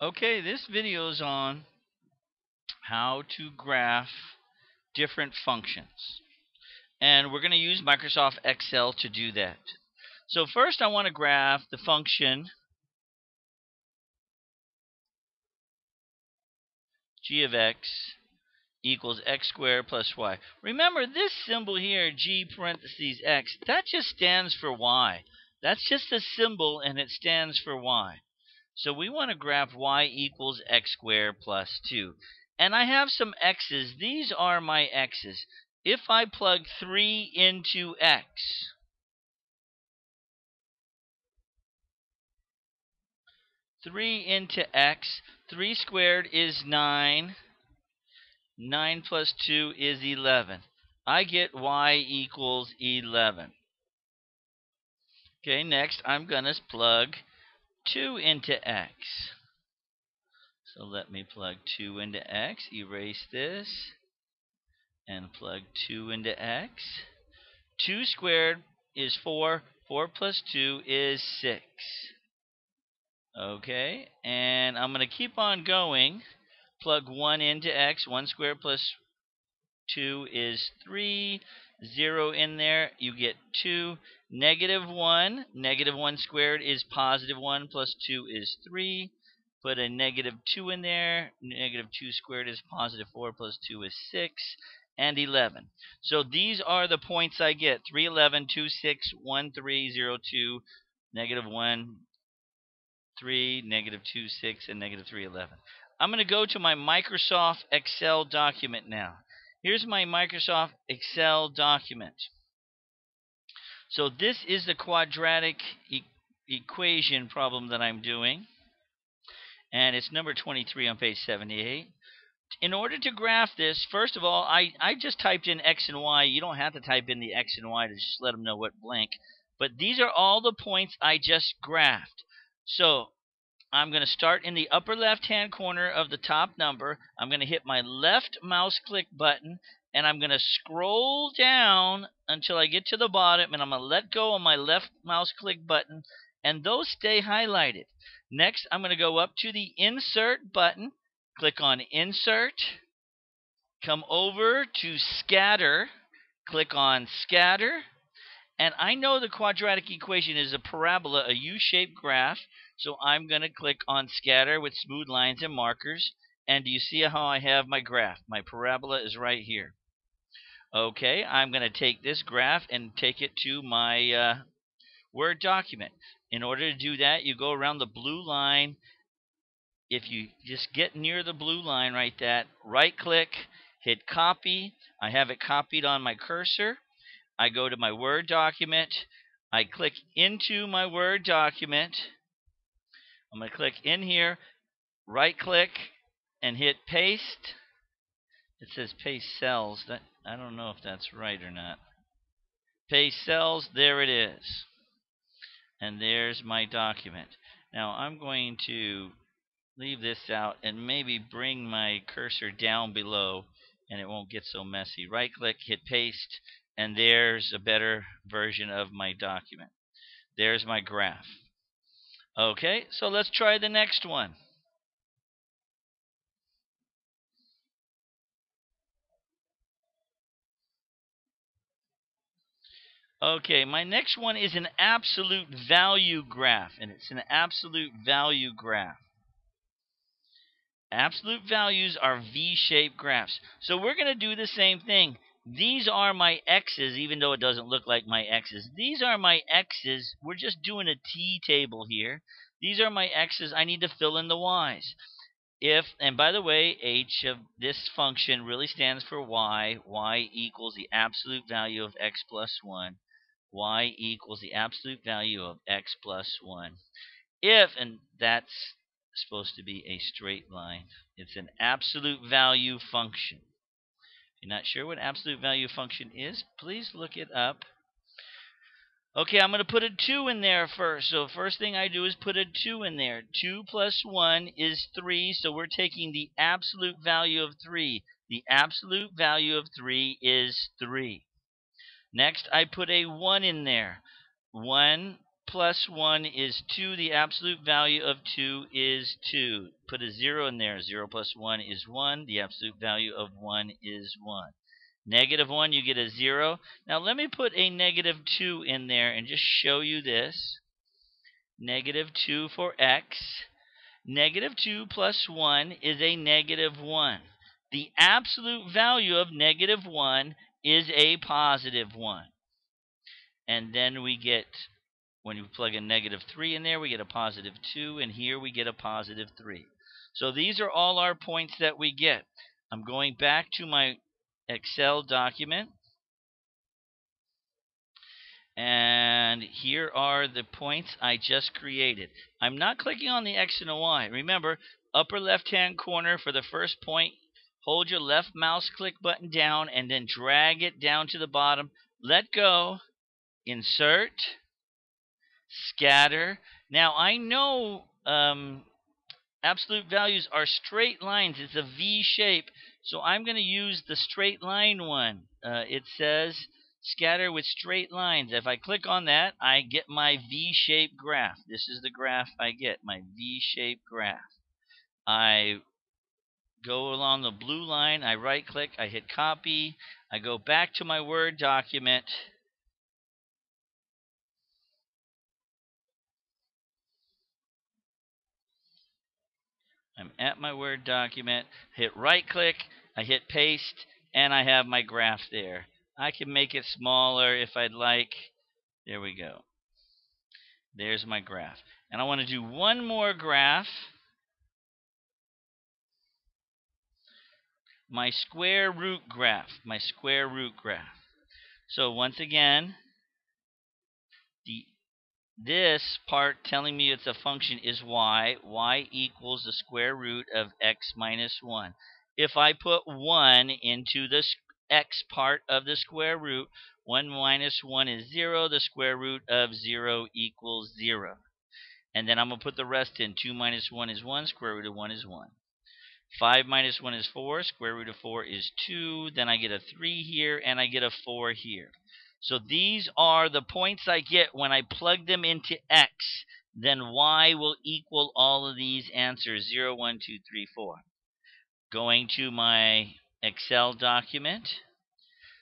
Okay, this video is on how to graph different functions. And we're going to use Microsoft Excel to do that. So first I want to graph the function g of x equals x squared plus y. Remember this symbol here, g parentheses x, that just stands for y. That's just a symbol and it stands for y. So we want to graph y equals x squared plus 2. And I have some x's. These are my x's. If I plug 3 into x, 3 squared is 9. 9 plus 2 is 11. I get y equals 11. Okay, next I'm going to plug 2 into x. So let me plug 2 into x, erase this, and plug 2 into x. 2 squared is 4. 4 plus 2 is 6. Okay, and I'm going to keep on going. Plug 1 into x. 1 squared plus 2 is 3. 0 in there, you get 2. Negative 1. Negative 1 squared is positive 1 plus 2 is 3. Put a negative 2 in there. Negative 2 squared is positive 4 plus 2 is 6. And 11. So these are the points I get. 3, 11, 2, 6, 1, 3, 0, 2, negative 1, 3, negative 2, 6, and negative 3, 11. I'm going to go to my Microsoft Excel document now. Here's my Microsoft Excel document. So this is the quadratic equation problem that I'm doing. And it's number 23 on page 78. In order to graph this, first of all, I just typed in x and y. You don't have to type in the x and y to just let them know what blank. But these are all the points I just graphed. So I'm going to start in the upper left-hand corner of the top number. I'm going to hit my left mouse click button, and I'm going to scroll down until I get to the bottom, and I'm going to let go of my left mouse click button, and those stay highlighted. Next, I'm going to go up to the Insert button, click on Insert, come over to Scatter, click on Scatter, and I know the quadratic equation is a parabola, a U-shaped graph, so I'm going to click on Scatter with smooth lines and markers. And do you see how I have my graph? My parabola is right here. Okay, I'm going to take this graph and take it to my Word document. In order to do that, you go around the blue line. If you just get near the blue line right there, right-click, hit Copy. I have it copied on my cursor. I go to my Word document. I click into my Word document. I'm going to click in here, right-click, and hit Paste. It says Paste Cells. I don't know if that's right or not. Paste Cells, there it is. And there's my document. Now I'm going to leave this out and maybe bring my cursor down below and it won't get so messy. Right-click, hit Paste, and there's a better version of my document. There's my graph. Okay, so let's try the next one. Okay, my next one is an absolute value graph, and it's an absolute value graph. Absolute values are V-shaped graphs. So we're going to do the same thing. These are my x's, even though it doesn't look like my x's. These are my x's. We're just doing a t-table here. These are my x's. I need to fill in the y's. And by the way, h of this function really stands for y. Y equals the absolute value of x plus 1. Y equals the absolute value of x plus 1. And that's supposed to be a straight line. It's an absolute value function. If you're not sure what absolute value function is, please look it up. Okay, I'm going to put a 2 in there first. So first thing I do is put a 2 in there. 2 plus 1 is 3, so we're taking the absolute value of 3. The absolute value of 3 is 3. Next, I put a 1 in there. 1 plus 1 is 2. The absolute value of 2 is 2. Put a 0 in there. 0 plus 1 is 1. The absolute value of 1 is 1. Negative 1, you get a 0. Now let me put a negative 2 in there and just show you this. Negative 2 for x. Negative 2 plus 1 is a negative 1. The absolute value of negative 1 is a positive 1. And then we get, when you plug a negative 3 in there, we get a positive 2, and here we get a positive 3. So these are all our points that we get. I'm going back to my Excel document. And here are the points I just created. I'm not clicking on the X and the Y. Remember, upper left-hand corner for the first point, hold your left mouse click button down and then drag it down to the bottom. Let go, insert, scatter. Now, I know absolute values are straight lines. It's a V shape. So I'm going to use the straight line one. It says scatter with straight lines. If I click on that, I get my V-shaped graph. This is the graph I get, my V-shaped graph. I go along the blue line, I right-click, I hit copy, I go back to my Word document. I'm at my Word document, hit right-click, I hit paste, and I have my graph there. I can make it smaller if I'd like. There we go. There's my graph. And I want to do one more graph. My square root graph. My square root graph. So once again, this part telling me it's a function is y. Y equals the square root of x minus 1. If I put 1 into the x part of the square root, 1 minus 1 is 0. The square root of 0 equals 0. And then I'm going to put the rest in. 2 minus 1 is 1. Square root of 1 is 1. 5 minus 1 is 4. Square root of 4 is 2. Then I get a 3 here, and I get a 4 here. So these are the points I get when I plug them into x. Then y will equal all of these answers, 0, 1, 2, 3, 4. Going to my Excel document,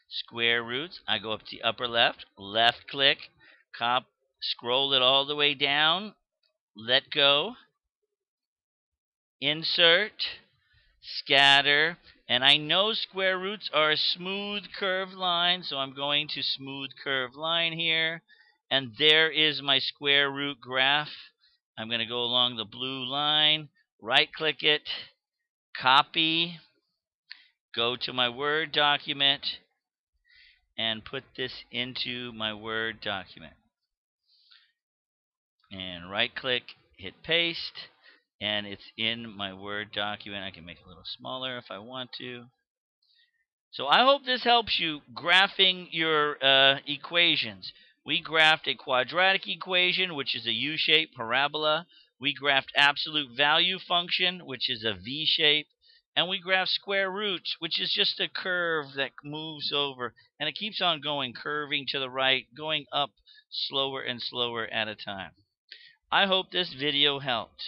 square roots, I go up to the upper left, left click, scroll it all the way down, let go, insert, scatter, and I know square roots are a smooth curved line, so I'm going to smooth curved line here, and there is my square root graph. I'm going to go along the blue line, right click it, copy, go to my Word document, and put this into my Word document. And right click, hit paste, and it's in my Word document. I can make it a little smaller if I want to. So I hope this helps you graphing your equations. We graphed a quadratic equation, which is a U-shaped parabola. We graphed absolute value function, which is a V-shape. And we graphed square roots, which is just a curve that moves over. And it keeps on going, curving to the right, going up slower and slower at a time. I hope this video helped.